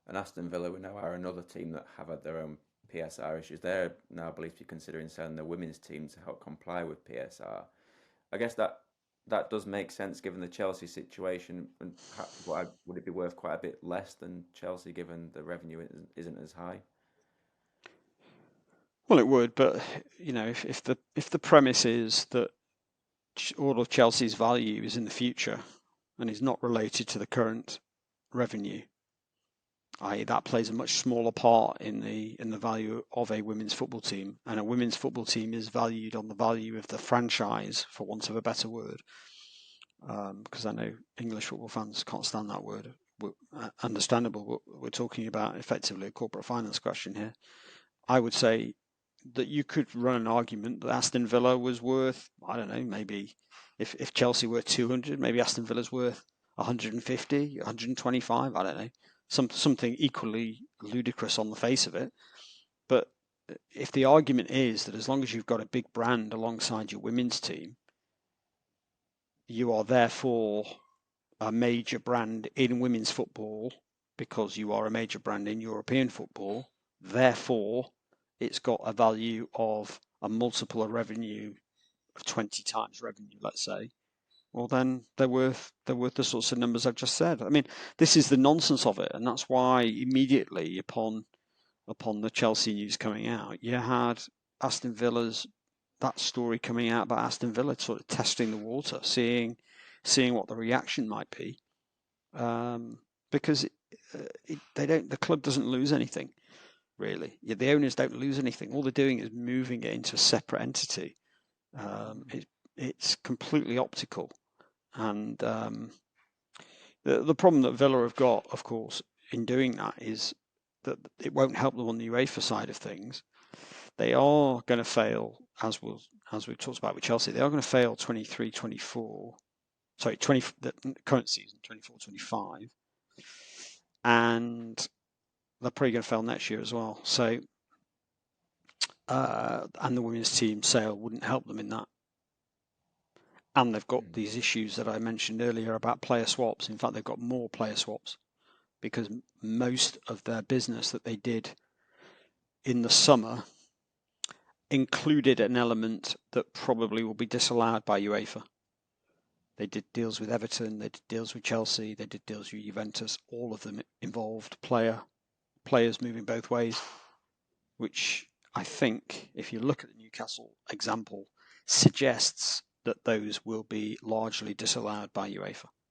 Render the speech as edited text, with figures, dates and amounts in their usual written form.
And Aston Villa, we know, are another team that have had their own PSR issues. They're now believed to be considering selling the women's team to help comply with PSR. I guess that does make sense given the Chelsea situation. And why would it be worth quite a bit less than Chelsea given the revenue isn't as high? Well, it would, but if the premise is that all of Chelsea's value is in the future and is not related to the current revenue, i.e., that plays a much smaller part in the value of a women's football team, and a women's football team is valued on the value of the franchise, for want of a better word, because I know English football fans can't stand that word. Understandable, but we're talking about effectively a corporate finance question here. I would say that you could run an argument that Aston Villa was worth, I don't know, maybe if Chelsea were 200, maybe Aston Villa's worth 150, 125, I don't know, something equally ludicrous on the face of it. But if the argument is that as long as you've got a big brand alongside your women's team, you are therefore a major brand in women's football because you are a major brand in European football. Therefore, it's got a value of a multiple of revenue of 20 times revenue, let's say. Well, then they're worth the sorts of numbers I've just said. I mean, this is the nonsense of it, and that's why immediately upon the Chelsea news coming out, you had Aston Villa's that story coming out about Aston Villa sort of testing the water, seeing what the reaction might be, um, because they don't. The club doesn't lose anything really. Yeah, the owners don't lose anything. All they're doing is moving it into a separate entity. It's completely optical, and the problem that Villa have got, of course, in doing that is that it won't help them on the UEFA side of things. They are going to fail, as we've talked about with Chelsea. They are going to fail 23-24. Sorry, 20 the current season 24-25, and they're probably going to fail next year as well. So, and the women's team sale wouldn't help them in that. And they've got Mm. these issues that I mentioned earlier about player swaps. In fact, they've got more player swaps because most of their business that they did in the summer included an element that probably will be disallowed by UEFA. They did deals with Everton, they did deals with Chelsea, they did deals with Juventus. All of them involved players moving both ways, which I think, if you look at the Newcastle example, suggests that those will be largely disallowed by UEFA.